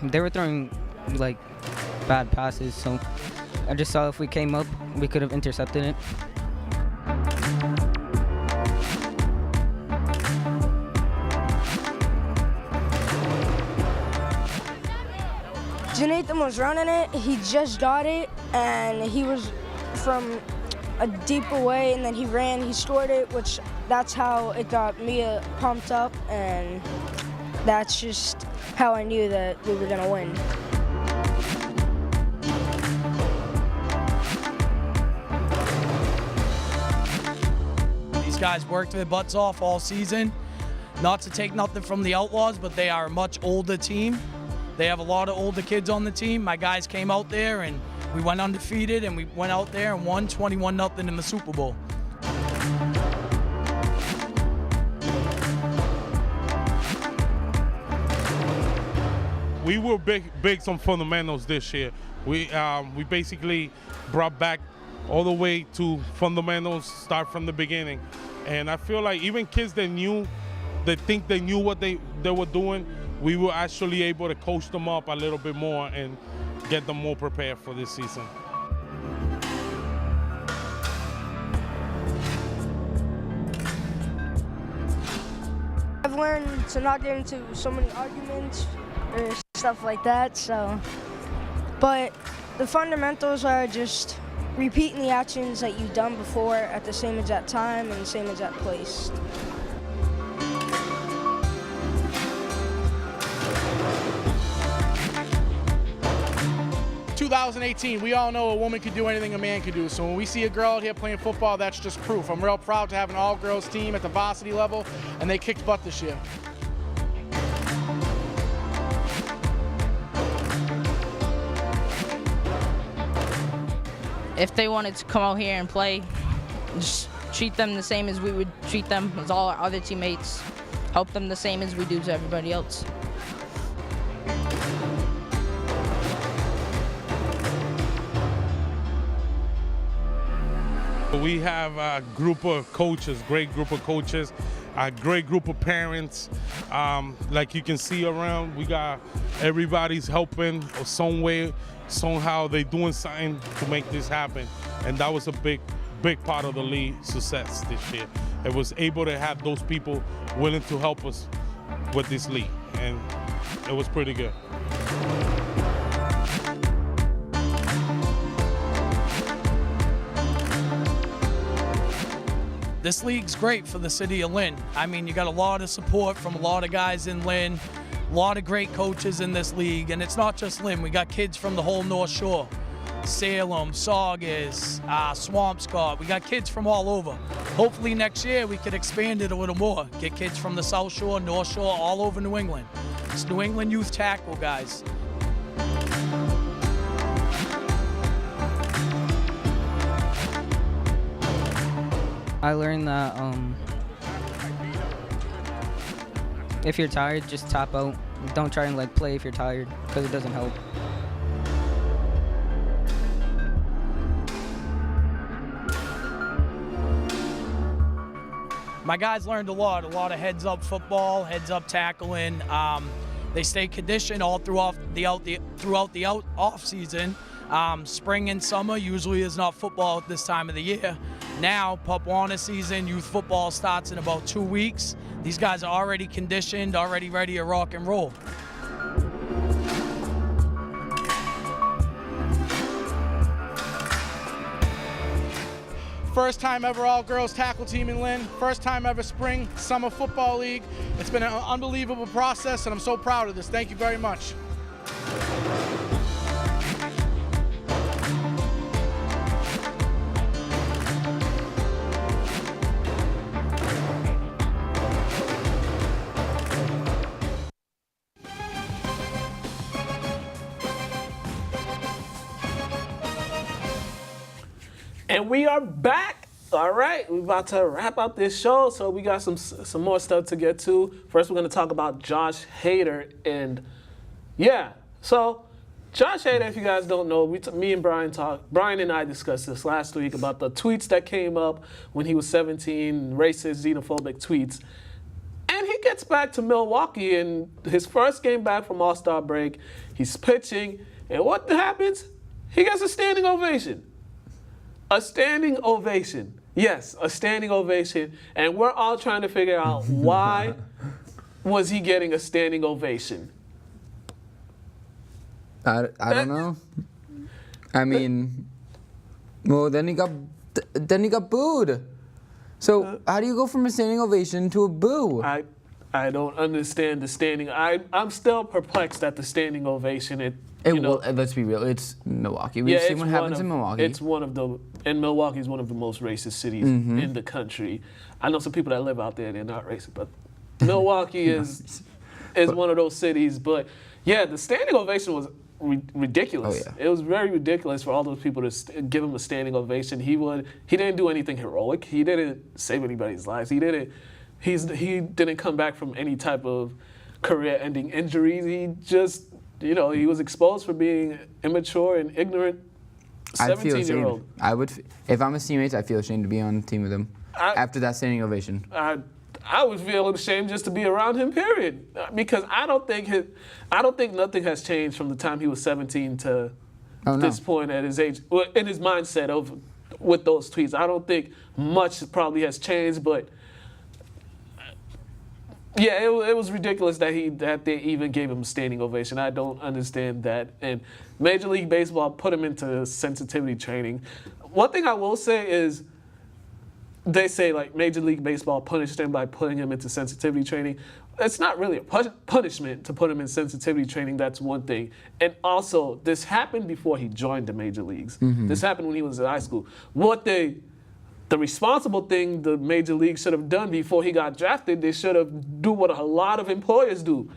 They were throwing like bad passes, so I just saw if we came up, we could have intercepted it. Nathan was running it, he just got it, and he was from a deeper way, and then he ran, he scored it, which that's how it got me pumped up, and that's just how I knew that we were gonna win. These guys worked their butts off all season. Not to take nothing from the Outlaws, but they are a much older team. They have a lot of older kids on the team. My guys came out there and we went undefeated, and we went out there and won 21-0 in the Super Bowl. We were big on fundamentals this year. We basically brought back all the way to fundamentals, start from the beginning. And I feel like even kids that think they knew what they were doing, we were actually able to coach them up a little bit more and get them more prepared for this season. I've learned to not get into so many arguments or stuff like that, but the fundamentals are just repeating the actions that you've done before at the same exact time and the same exact place. 2018, we all know a woman can do anything a man can do. So when we see a girl out here playing football, that's just proof. I'm real proud to have an all-girls team at the varsity level, and they kicked butt this year. If they wanted to come out here and play, just treat them the same as we would treat them as all our other teammates. Help them the same as we do to everybody else. We have a group of coaches, great group of coaches, a great group of parents. Like you can see around, we got everybody's helping some way, somehow they doing something to make this happen. And that was a big part of the league success this year. It was able to have those people willing to help us with this league, and it was pretty good. This league's great for the city of Lynn. I mean, you got a lot of support from a lot of guys in Lynn, a lot of great coaches in this league, and it's not just Lynn. We got kids from the whole North Shore, Salem, Saugus, Swampscott. We got kids from all over. Hopefully next year we could expand it a little more. Get kids from the South Shore, North Shore, all over New England. It's New England Youth Tackle, guys. I learned that if you're tired, just tap out. Don't try and play if you're tired, because it doesn't help. My guys learned a lot of heads-up football, heads-up tackling. They stay conditioned all throughout the off season. Spring and summer usually is not football at this time of the year, Now, Pup Warner season, youth football starts in about 2 weeks. These guys are already conditioned, already ready to rock and roll. First time ever all-girls tackle team in Lynn. First time ever spring summer football league. It's been an unbelievable process, and I'm so proud of this. Thank you very much. And we are back. All right, we're about to wrap up this show, so we got some more stuff to get to. First, we're going to talk about Josh Hader, and yeah, so Josh Hader, if you guys don't know, me and Brian and I discussed this last week about the tweets that came up when he was 17, racist, xenophobic tweets. And he gets back to Milwaukee in his first game back from All-Star break. He's pitching, and what happens? He gets a standing ovation. A standing ovation. Yes, a standing ovation. And we're all trying to figure out why was he getting a standing ovation. I don't know. I mean, well, then he got booed. So how do you go from a standing ovation to a boo? I don't understand the standing. I'm still perplexed at the standing ovation. Let's be real. It's Milwaukee. We've seen what happens in Milwaukee. And Milwaukee is one of the most racist cities in the country. I know some people that live out there, they're not racist, but Milwaukee is one of those cities. But yeah, the standing ovation was ridiculous. Oh, yeah. It was very ridiculous for all those people to give him a standing ovation. He didn't do anything heroic. He didn't save anybody's lives. He didn't come back from any type of career-ending injuries. He just, he was exposed for being immature and ignorant 17-year-old. I would, if I'm his teammate, I feel ashamed to be on the team with him after that standing ovation. I would feel ashamed just to be around him, period. Because I don't think nothing has changed from the time he was 17 to this point at his age, in his mindset with those tweets. I don't think much probably has changed, but yeah, it was ridiculous that they even gave him a standing ovation. I don't understand that. And Major League Baseball put him into sensitivity training. One thing I will say is, they say like Major League Baseball punished him by putting him into sensitivity training. It's not really a punishment to put him in sensitivity training. That's one thing. And also, this happened before he joined the major leagues. This happened when he was in high school. The responsible thing the major league should have done before he got drafted, they should have do what a lot of employers do.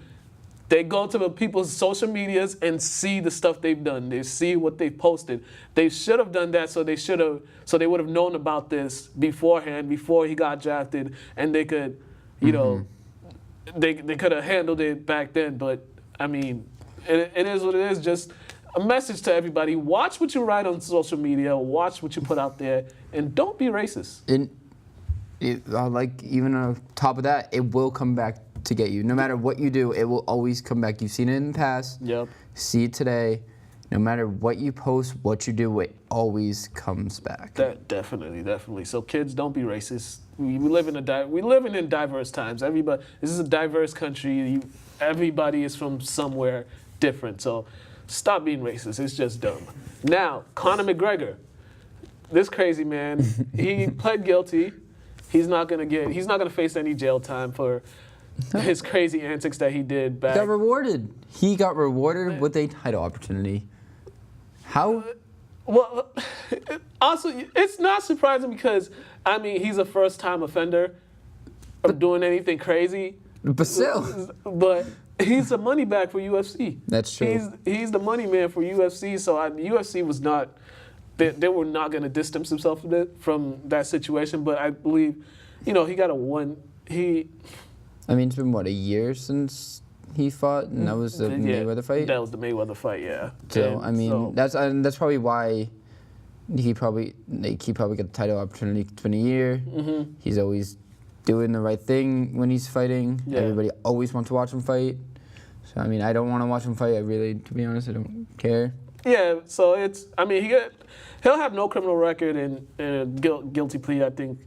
They go to the people's social medias and see the stuff they've done. They see what they've posted. They should have done that, so they would have known about this beforehand, before he got drafted, and they could, they could have handled it back then. But I mean, it is what it is. Just a message to everybody: watch what you write on social media, watch what you put out there, and don't be racist. Even on top of that, it will come back to get you. No matter what you do, it will always come back. You've seen it in the past. Yep. See it today. No matter what you post, what you do, it always comes back. Definitely. So kids, don't be racist. We live in diverse times. This is a diverse country. Everybody is from somewhere different. So stop being racist. It's just dumb. Now, Conor McGregor, this crazy man, he pled guilty. He's not gonna face any jail time for his crazy antics that he did back. He got rewarded with a title opportunity. How? Well, also, it's not surprising because, I mean, he's a first-time offender of doing anything crazy. But still. But he's the money bag for UFC. That's true. He's the money man for UFC, so UFC was not, they were not going to distance themselves from that situation, but I believe, he got a one, I mean, it's been, a year since he fought, and that was the Mayweather fight? That was the Mayweather fight, yeah. So, that's probably why he probably got the title opportunity. It's been a year. He's always doing the right thing when he's fighting. Yeah. Everybody always wants to watch him fight. So, I mean, I don't want to watch him fight. To be honest, I don't care. Yeah, so he'll have no criminal record and a guilty plea. I think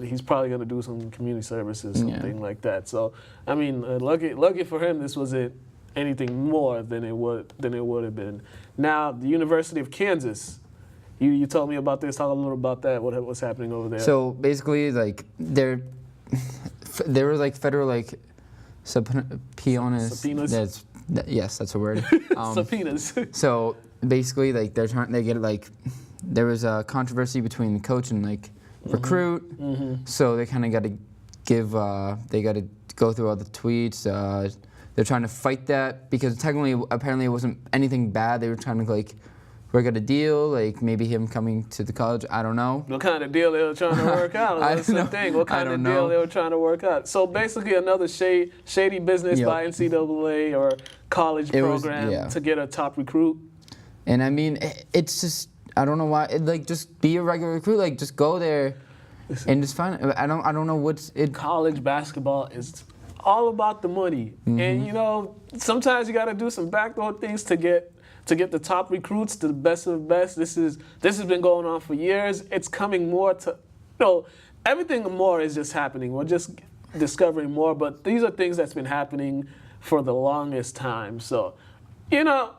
he's probably going to do some community services, something like that. So I mean, lucky for him, this wasn't anything more than it would have been. Now, the University of Kansas. You told me about this. Talk a little about that. What's happening over there? So basically, like there were like federal like subpoenas. Yes, that's a word. Subpoenas. So basically, like they get like there was a controversy between the coach and like recruit. So they kind of got to they got to go through all the tweets. They're trying to fight that because apparently it wasn't anything bad. They were trying to like work out a deal, like maybe him coming to the college. I don't know. What kind of deal they were trying to work out? That's the thing. What kind of deal they were trying to work out? So basically, another shady business by NCAA or college program to get a top recruit. And I mean, it's just I don't know why. Just be a regular recruit. Like just go there and just find. I don't know what's it. College basketball is all about the money, and sometimes you got to do some backdoor things to get the top recruits, to the best of the best. This has been going on for years. It's coming more to, everything more is just happening. We're just discovering more, but these are things that's been happening for the longest time. So, now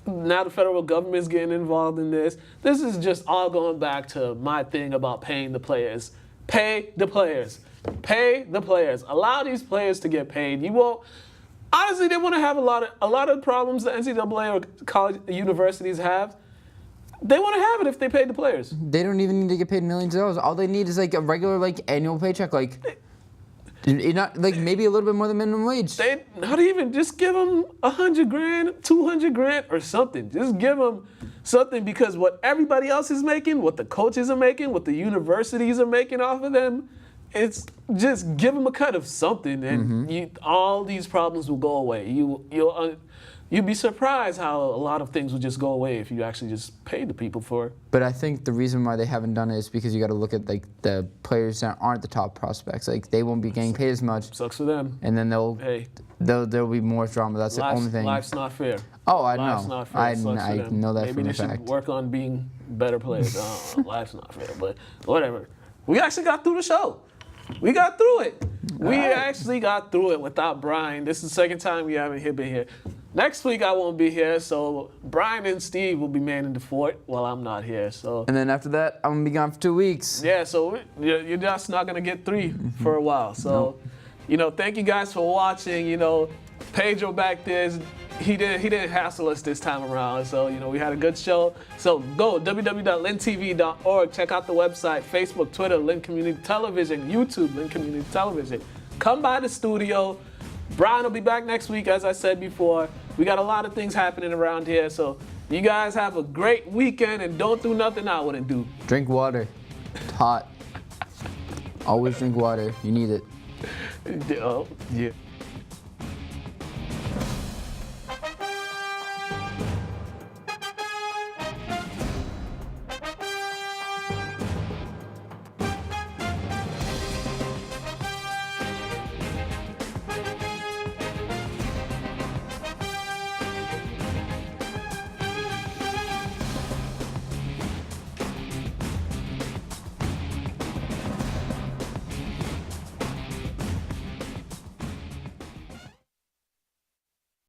the federal government's getting involved in this. This is just all going back to my thing about paying the players. Pay the players. Pay the players. Allow these players to get paid. You won't. Honestly, they want to have a lot of problems the NCAA or college universities have. They want to have it if they paid the players. They don't even need to get paid millions of dollars. All they need is like a regular annual paycheck, not maybe a little bit more than minimum wage. They not even just give them $100,000, $200,000 or something. Just give them something because what everybody else is making, what the coaches are making, what the universities are making off of them. It's just give them a cut of something, and all these problems will go away. You'd be surprised how a lot of things would just go away if you actually just paid the people for it. But I think the reason why they haven't done it is because you got to look at the players that aren't the top prospects. They won't be getting paid as much. Sucks for them. And then there'll be more drama. That's the only thing. Life's not fair. Oh, I know. Life's not fair. I know that Maybe for a they fact. should work on being better players. Life's not fair, but whatever. We actually got through the show. We got through it. We actually got through it without Brian. This is the second time we haven't been here. Next week I won't be here, so Brian and Steve will be manning the fort while I'm not here. So. And then after that, I'm gonna be gone for 2 weeks. Yeah, so you're just not gonna get 3 for a while. So, thank you guys for watching. Pedro back there, he didn't hassle us this time around. So, we had a good show. So go www.lyntv.org. Check out the website, Facebook, Twitter, Lynn Community Television, YouTube, Lynn Community Television. Come by the studio. Brian will be back next week, as I said before. We got a lot of things happening around here. So you guys have a great weekend and don't do nothing I wouldn't do. Drink water. It's hot. Always drink water. You need it. Yeah.